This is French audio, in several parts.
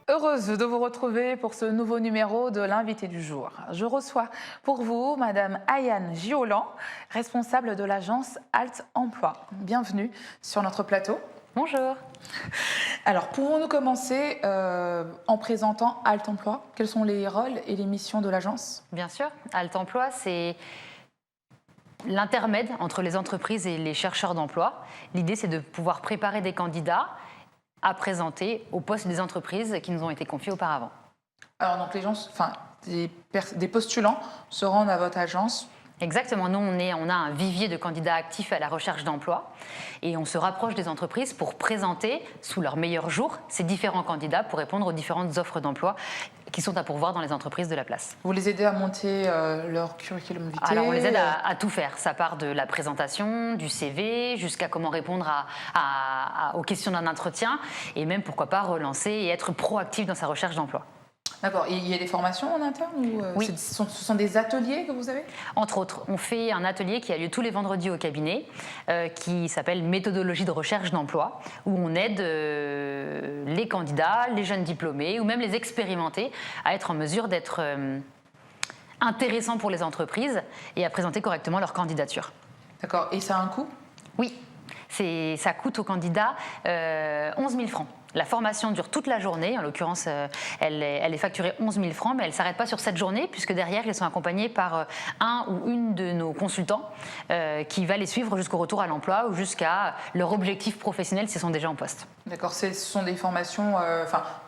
Heureuse de vous retrouver pour ce nouveau numéro de l'invité du jour. Je reçois pour vous Madame Ayane Giolan, responsable de l'agence Alt Emploi. Bienvenue sur notre plateau. Bonjour. Alors, pouvons-nous commencer en présentant Alt Emploi? Quels sont les rôles et les missions de l'agence? Bien sûr, Alt Emploi, c'est l'intermède entre les entreprises et les chercheurs d'emploi. L'idée, c'est de pouvoir préparer des candidats à présenter au poste des entreprises qui nous ont été confiées auparavant. Alors, donc les gens, des postulants se rendent à votre agence. Exactement, nous on a un vivier de candidats actifs à la recherche d'emploi et on se rapproche des entreprises pour présenter sous leur meilleur jour ces différents candidats pour répondre aux différentes offres d'emploi qui sont à pourvoir dans les entreprises de la place. Vous les aidez à monter leur curriculum vitae? Alors on les aide à tout faire, ça part de la présentation, du CV, jusqu'à comment répondre aux questions d'un entretien et même pourquoi pas relancer et être proactif dans sa recherche d'emploi. D'accord. Et il y a des formations en interne ou Oui. ce sont des ateliers que vous avez? Entre autres, on fait un atelier qui a lieu tous les vendredis au cabinet, qui s'appelle Méthodologie de recherche d'emploi, où on aide les candidats, les jeunes diplômés ou même les expérimentés à être en mesure d'être intéressants pour les entreprises et à présenter correctement leur candidature. D'accord. Et ça a un coût? Oui, ça coûte aux candidats 11 000 francs. La formation dure toute la journée, en l'occurrence elle est facturée 11 000 francs, mais elle ne s'arrête pas sur cette journée puisque derrière ils sont accompagnés par un ou une de nos consultants qui va les suivre jusqu'au retour à l'emploi ou jusqu'à leur objectif professionnel s'ils sont déjà en poste. D'accord, ce sont des formations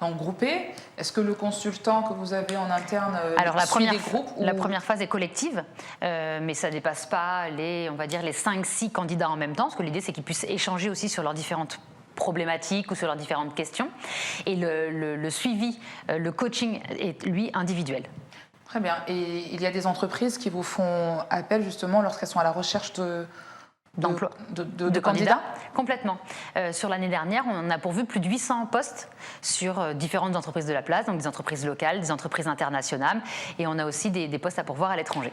donc groupées. Est-ce que le consultant que vous avez en interne Alors suit des groupes la première phase est collective, mais ça ne dépasse pas les 5-6 candidats en même temps, parce que l'idée c'est qu'ils puissent échanger aussi sur leurs différentes problématiques ou sur leurs différentes questions. Et le suivi, le coaching est lui individuel. Très bien. Et il y a des entreprises qui vous font appel justement lorsqu'elles sont à la recherche de candidats? Complètement. Sur l'année dernière, on a pourvu plus de 800 postes sur différentes entreprises de la place, donc des entreprises locales, des entreprises internationales, et on a aussi des postes à pourvoir à l'étranger.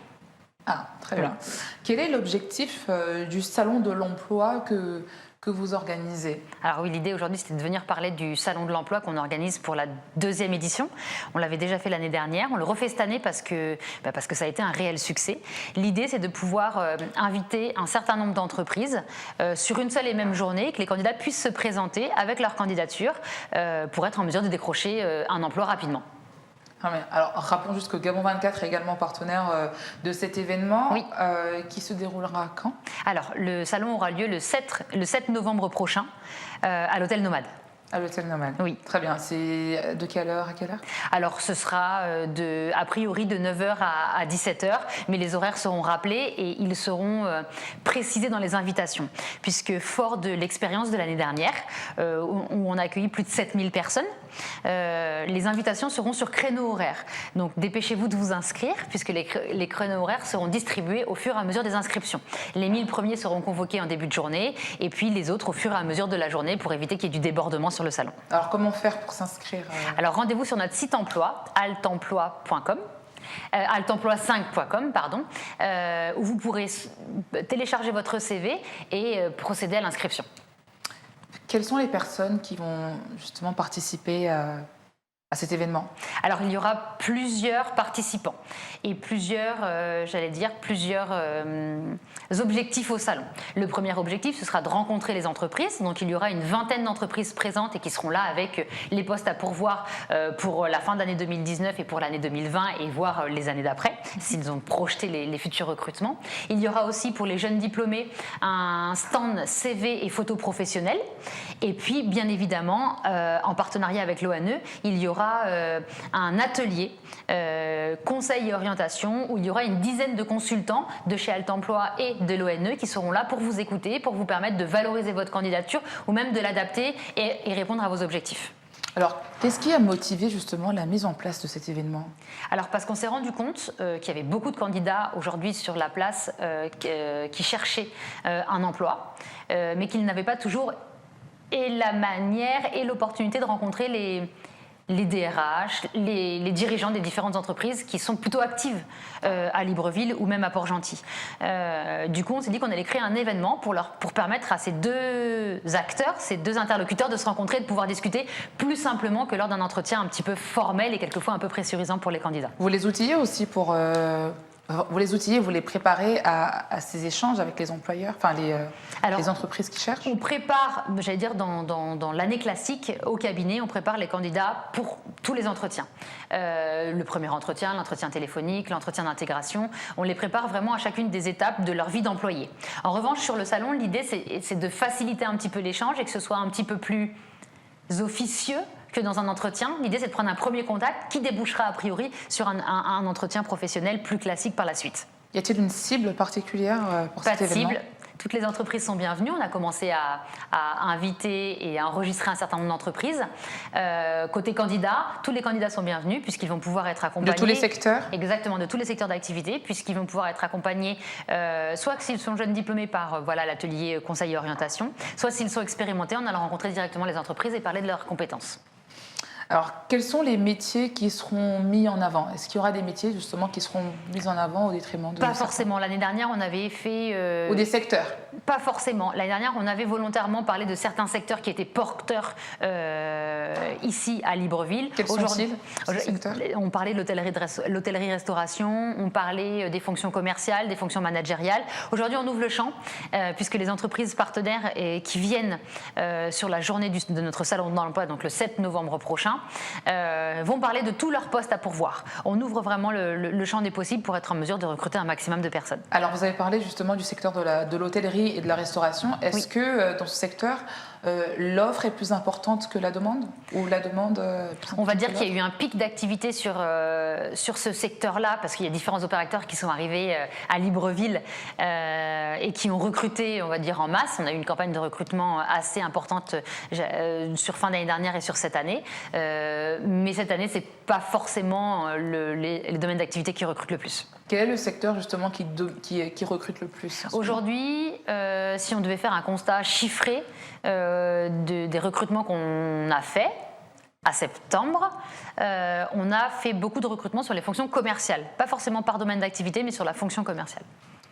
Ah, très bien. Quel est l'objectif du salon de l'emploi que vous organisez? Alors oui, l'idée aujourd'hui, c'était de venir parler du Salon de l'Emploi qu'on organise pour la 2e édition. On l'avait déjà fait l'année dernière, on le refait cette année parce que ça a été un réel succès. L'idée, c'est de pouvoir inviter un certain nombre d'entreprises sur une seule et même journée, que les candidats puissent se présenter avec leur candidature pour être en mesure de décrocher un emploi rapidement. Alors, rappelons juste que Gabon 24 est également partenaire de cet événement. Oui. Qui se déroulera quand? Alors, le salon aura lieu le 7 novembre prochain à l'Hôtel Nomade. À l'Hôtel Nomade. Oui. Très bien. C'est de quelle heure à quelle heure? Alors, ce sera a priori de 9h à 17h, mais les horaires seront rappelés et ils seront précisés dans les invitations, puisque fort de l'expérience de l'année dernière, où on a accueilli plus de 7000 personnes, les invitations seront sur créneaux horaires. Donc, dépêchez-vous de vous inscrire, puisque les créneaux horaires seront distribués au fur et à mesure des inscriptions. Les 1000 premiers seront convoqués en début de journée, et puis les autres au fur et à mesure de la journée pour éviter qu'il y ait du débordement sur le salon. Alors, comment faire pour s'inscrire? Alors, rendez-vous sur notre site emploi, altemploi.com. altemploi5.com, pardon, où vous pourrez télécharger votre CV et procéder à l'inscription. Quelles sont les personnes qui vont justement participer à cet événement? Alors, il y aura plusieurs participants et plusieurs objectifs au salon. Le premier objectif, ce sera de rencontrer les entreprises. Donc, il y aura une vingtaine d'entreprises présentes et qui seront là avec les postes à pourvoir pour la fin d'année 2019 et pour l'année 2020 et voir les années d'après, s'ils ont projeté les futurs recrutements. Il y aura aussi pour les jeunes diplômés un stand CV et photos professionnelles. Et puis, bien évidemment, en partenariat avec l'ONE, il y aura un atelier conseil et orientation où il y aura une dizaine de consultants de chez Alt Emploi et de l'ONE qui seront là pour vous écouter, pour vous permettre de valoriser votre candidature ou même de l'adapter et répondre à vos objectifs. Alors, qu'est-ce qui a motivé justement la mise en place de cet événement? Alors, parce qu'on s'est rendu compte qu'il y avait beaucoup de candidats aujourd'hui sur la place qui cherchaient un emploi, mais qu'ils n'avaient pas toujours et la manière et l'opportunité de rencontrer les DRH, les dirigeants des différentes entreprises qui sont plutôt actives à Libreville ou même à Port-Gentil. Du coup, on s'est dit qu'on allait créer un événement pour permettre à ces deux acteurs, ces deux interlocuteurs de se rencontrer et de pouvoir discuter plus simplement que lors d'un entretien un petit peu formel et quelquefois un peu pressurisant pour les candidats. Vous les outillez aussi pour... Vous les outillez, vous les préparez à ces échanges avec les employeurs, enfin les entreprises qui cherchent? On prépare, j'allais dire dans l'année classique, au cabinet, on prépare les candidats pour tous les entretiens. Le premier entretien, l'entretien téléphonique, l'entretien d'intégration, on les prépare vraiment à chacune des étapes de leur vie d'employé. En revanche, sur le salon, l'idée c'est de faciliter un petit peu l'échange et que ce soit un petit peu plus officieux que dans un entretien. L'idée, c'est de prendre un premier contact qui débouchera a priori sur un entretien professionnel plus classique par la suite. Y a-t-il une cible particulière pour cet événement? Pas de cible. Toutes les entreprises sont bienvenues. On a commencé à inviter et à enregistrer un certain nombre d'entreprises. Côté candidats, tous les candidats sont bienvenus puisqu'ils vont pouvoir être accompagnés. De tous les secteurs? Exactement, de tous les secteurs d'activité, puisqu'ils vont pouvoir être accompagnés, soit s'ils sont jeunes diplômés par l'atelier conseil et orientation, soit s'ils sont expérimentés, en allant rencontrer directement les entreprises et parler de leurs compétences. Alors, quels sont les métiers qui seront mis en avant? Est-ce qu'il y aura des métiers justement qui seront mis en avant au détriment de... Pas forcément. L'année dernière, on avait fait... Ou des secteurs? Pas forcément. L'année dernière, on avait volontairement parlé de certains secteurs qui étaient porteurs ici à Libreville. Quels sont-ils, ces secteurs? On parlait de l'hôtellerie-restauration, on parlait des fonctions commerciales, des fonctions managériales. Aujourd'hui, on ouvre le champ puisque les entreprises partenaires qui viennent sur la journée de notre salon de l'emploi, donc le 7 novembre prochain, vont parler de tous leurs postes à pourvoir. On ouvre vraiment le champ des possibles pour être en mesure de recruter un maximum de personnes. Alors, vous avez parlé justement du secteur de l'hôtellerie et de la restauration. Est-ce que dans ce secteur, l'offre est plus importante que la demande? Ou la demande On va dire qu'il y a eu un pic d'activité sur ce secteur-là parce qu'il y a différents opérateurs qui sont arrivés à Libreville et qui ont recruté, on va dire, en masse. On a eu une campagne de recrutement assez importante sur fin d'année dernière et sur cette année. Mais cette année, ce n'est pas forcément les domaines d'activité qui recrutent le plus. Quel est le secteur justement qui recrute le plus? Aujourd'hui, si on devait faire un constat chiffré des recrutements qu'on a fait à septembre, on a fait beaucoup de recrutements sur les fonctions commerciales. Pas forcément par domaine d'activité, mais sur la fonction commerciale.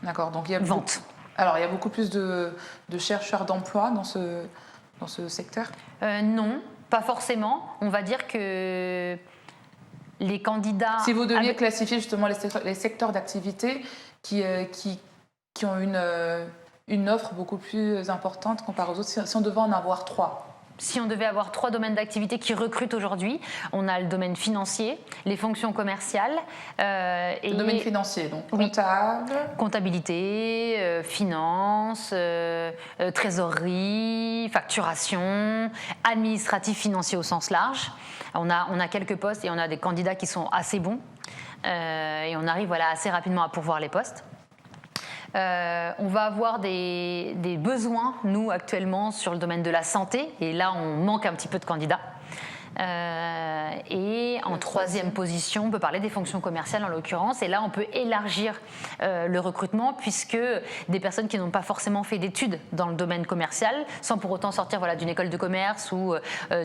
D'accord, donc il y a vente. Alors, il y a beaucoup plus de chercheurs d'emploi dans ce secteur? Non, pas forcément. On va dire que les candidats... Si vous deviez classifier justement les secteurs d'activité qui ont une offre beaucoup plus importante comparée aux autres, si on devait en avoir 3? Si on devait avoir 3 domaines d'activité qui recrutent aujourd'hui, on a le domaine financier, les fonctions commerciales et... Le domaine financier, donc comptable... Comptabilité, finance, trésorerie, facturation, administratif financier au sens large. On a quelques postes et on a des candidats qui sont assez bons et on arrive assez rapidement à pourvoir les postes. On va avoir des besoins, nous, actuellement, sur le domaine de la santé. Et là, on manque un petit peu de candidats. Et en troisième position, on peut parler des fonctions commerciales en l'occurrence. Et là, on peut élargir le recrutement puisque des personnes qui n'ont pas forcément fait d'études dans le domaine commercial, sans pour autant sortir d'une école de commerce ou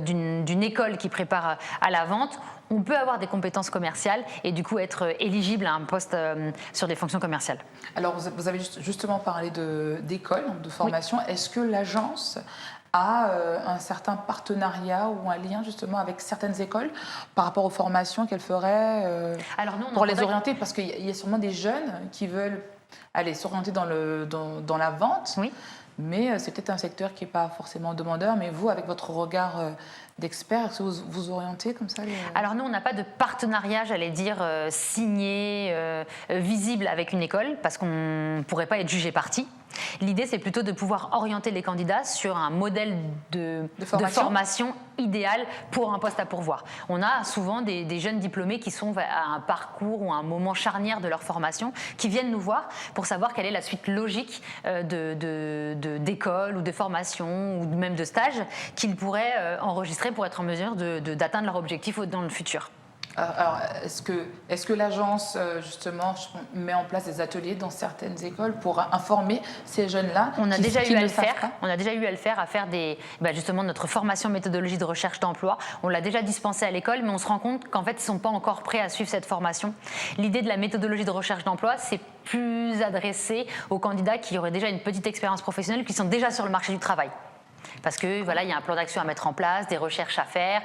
d'une école qui prépare à la vente, on peut avoir des compétences commerciales et du coup être éligible à un poste sur des fonctions commerciales. Alors, vous avez justement parlé d'école, de formation. Oui. Est-ce que l'agence a un certain partenariat ou un lien justement avec certaines écoles par rapport aux formations qu'elle ferait pour les orienter? Parce qu'il y a sûrement des jeunes qui veulent aller s'orienter dans la vente. Oui. Mais c'est peut-être un secteur qui n'est pas forcément demandeur. Mais vous, avec votre regard d'expert, est-ce que vous orientez comme ça Alors nous, on n'a pas de partenariat, j'allais dire, signé, visible avec une école, parce qu'on ne pourrait pas être jugé parti. L'idée, c'est plutôt de pouvoir orienter les candidats sur un modèle de formation idéal pour un poste à pourvoir. On a souvent des jeunes diplômés qui sont à un parcours ou à un moment charnière de leur formation, qui viennent nous voir pour savoir quelle est la suite logique d'école ou de formation ou même de stage qu'ils pourraient enregistrer pour être en mesure d'atteindre leur objectif dans le futur. Alors, est-ce que l'agence, justement, met en place des ateliers dans certaines écoles pour informer ces jeunes-là On a qui déjà eu à ne le savent faire. pas? On a déjà eu à le faire, justement notre formation méthodologie de recherche d'emploi. On l'a déjà dispensée à l'école, mais on se rend compte qu'en fait, ils ne sont pas encore prêts à suivre cette formation. L'idée de la méthodologie de recherche d'emploi, c'est plus adressé aux candidats qui auraient déjà une petite expérience professionnelle, qui sont déjà sur le marché du travail. Parce que voilà, il y a un plan d'action à mettre en place, des recherches à faire,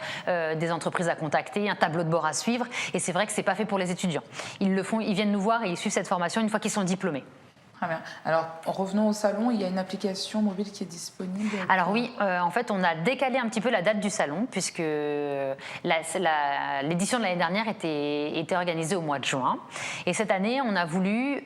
des entreprises à contacter, un tableau de bord à suivre. Et c'est vrai que c'est pas fait pour les étudiants. Ils le font, ils viennent nous voir et ils suivent cette formation une fois qu'ils sont diplômés. Très bien. Alors, revenons au salon, il y a une application mobile qui est disponible. Alors oui, en fait, on a décalé un petit peu la date du salon puisque l'édition de l'année dernière était organisée au mois de juin. Et cette année, on a voulu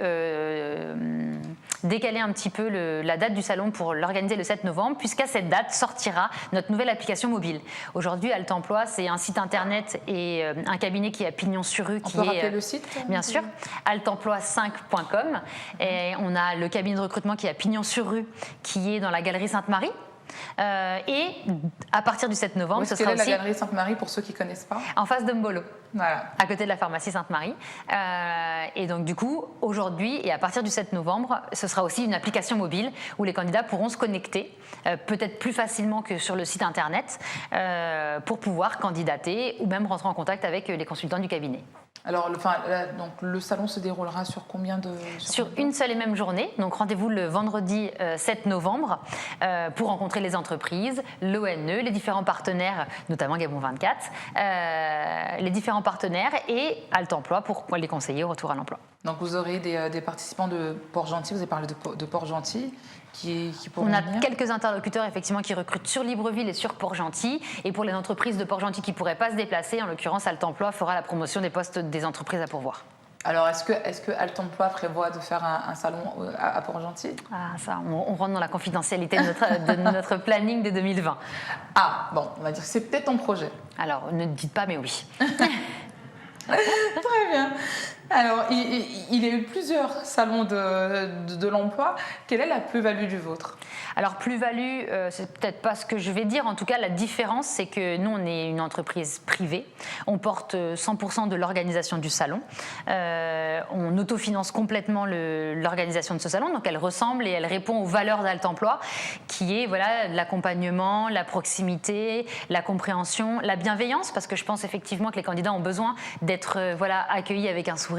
décaler un petit peu la date du salon pour l'organiser le 7 novembre, puisqu'à cette date sortira notre nouvelle application mobile. Aujourd'hui, Alt Emploi, c'est un site internet et un cabinet qui est à Pignon-sur-Rue. On peut rappeler le site? Bien sûr, altemploi5.com. Et on a le cabinet de recrutement qui est à Pignon-sur-Rue, qui est dans la galerie Sainte-Marie. Et à partir du 7 novembre, ce sera aussi... la galerie Sainte-Marie pour ceux qui ne connaissent pas? En face de Mbolo. Voilà. À côté de la pharmacie Sainte-Marie. Et donc du coup, aujourd'hui et à partir du 7 novembre, ce sera aussi une application mobile où les candidats pourront se connecter, peut-être plus facilement que sur le site internet, pour pouvoir candidater ou même rentrer en contact avec les consultants du cabinet. Alors, donc, le salon se déroulera sur combien de... Sur une seule et même journée. Donc, rendez-vous le vendredi 7 novembre pour rencontrer les entreprises, l'ONE, les différents partenaires, notamment Gabon 24, les différents partenaires et Alt Emploi pour les conseiller au retour à l'emploi. Donc, vous aurez des participants de Port-Gentil, vous avez parlé de Port-Gentil, qui pourront On a venir. quelques interlocuteurs effectivement qui recrutent sur Libreville et sur Port-Gentil. Et pour les entreprises de Port-Gentil qui ne pourraient pas se déplacer, en l'occurrence, Alt Emploi fera la promotion des postes des entreprises à pourvoir. Alors, est-ce que Alt Emploi prévoit de faire un salon à Port-Gentil? Ah, ça, on rentre dans la confidentialité de notre planning de 2020. Ah, bon, on va dire que c'est peut-être ton projet. Alors, ne dites pas, mais oui. Très bien. Alors, il y a eu plusieurs salons de l'emploi. Quelle est la plus-value du vôtre? Alors, plus-value, c'est peut-être pas ce que je vais dire. En tout cas, la différence, c'est que nous, on est une entreprise privée. On porte 100% de l'organisation du salon. On autofinance complètement l'organisation de ce salon. Donc, elle ressemble et elle répond aux valeurs d'Alt Emploi, qui est voilà, l'accompagnement, la proximité, la compréhension, la bienveillance, parce que je pense effectivement que les candidats ont besoin d'être accueillis avec un sourire,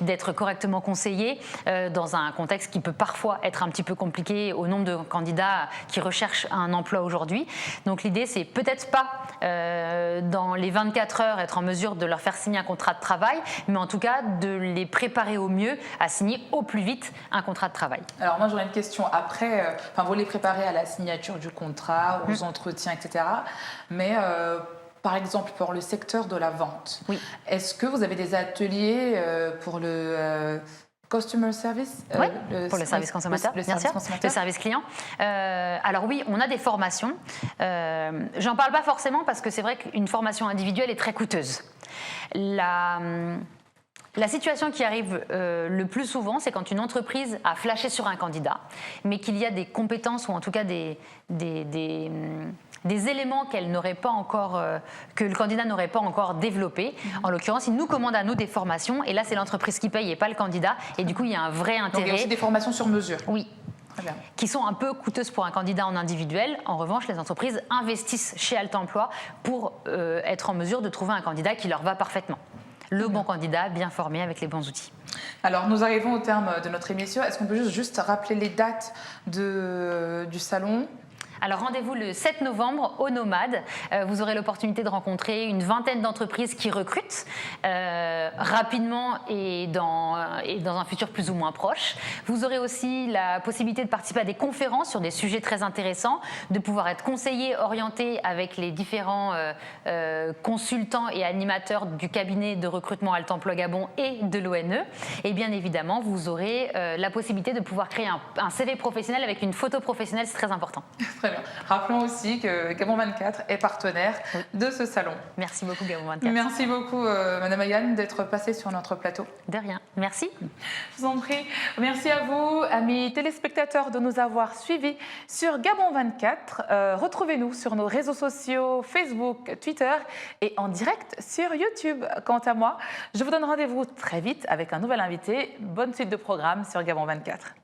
d'être correctement conseillés dans un contexte qui peut parfois être un petit peu compliqué au nombre de candidats qui recherchent un emploi aujourd'hui. Donc l'idée, c'est peut-être pas dans les 24 heures être en mesure de leur faire signer un contrat de travail, mais en tout cas de les préparer au mieux à signer au plus vite un contrat de travail. Alors moi, j'aurais une question. Après, vous les préparez à la signature du contrat, aux entretiens, etc. Mais... par exemple, pour le secteur de la vente, oui. Est-ce que vous avez des ateliers pour le customer service? Oui, pour le service consommateur, bien sûr, le service client. Alors oui, on a des formations. J'en parle pas forcément parce que c'est vrai qu'une formation individuelle est très coûteuse. La situation qui arrive le plus souvent, c'est quand une entreprise a flashé sur un candidat, mais qu'il y a des compétences ou en tout cas des éléments qu'elle n'aurait pas encore, que le candidat n'aurait pas encore développés. En l'occurrence, il nous commande à nous des formations, et là, c'est l'entreprise qui paye et pas le candidat. Et du coup, il y a un vrai intérêt. Donc, il y a aussi des formations sur mesure. Oui. Très bien. Qui sont un peu coûteuses pour un candidat en individuel. En revanche, les entreprises investissent chez Alt Emploi pour être en mesure de trouver un candidat qui leur va parfaitement. Le bon candidat, bien formé, avec les bons outils. Alors, nous arrivons au terme de notre émission. Est-ce qu'on peut juste rappeler les dates du salon ? Alors rendez-vous le 7 novembre au Nomade. Vous aurez l'opportunité de rencontrer une vingtaine d'entreprises qui recrutent rapidement et dans un futur plus ou moins proche. Vous aurez aussi la possibilité de participer à des conférences sur des sujets très intéressants, de pouvoir être conseillé, orienté avec les différents consultants et animateurs du cabinet de recrutement Alt Emploi Gabon et de l'ONE. Et bien évidemment, vous aurez la possibilité de pouvoir créer un CV professionnel avec une photo professionnelle, c'est très important. Très Très bien. Rappelons aussi que Gabon 24 est partenaire de ce salon. Merci beaucoup, Gabon 24. Merci beaucoup, Madame Ayane, d'être passée sur notre plateau. De rien. Merci. Je vous en prie. Merci à vous, amis téléspectateurs, de nous avoir suivis sur Gabon 24. Retrouvez-nous sur nos réseaux sociaux, Facebook, Twitter et en direct sur YouTube. Quant à moi, je vous donne rendez-vous très vite avec un nouvel invité. Bonne suite de programme sur Gabon 24.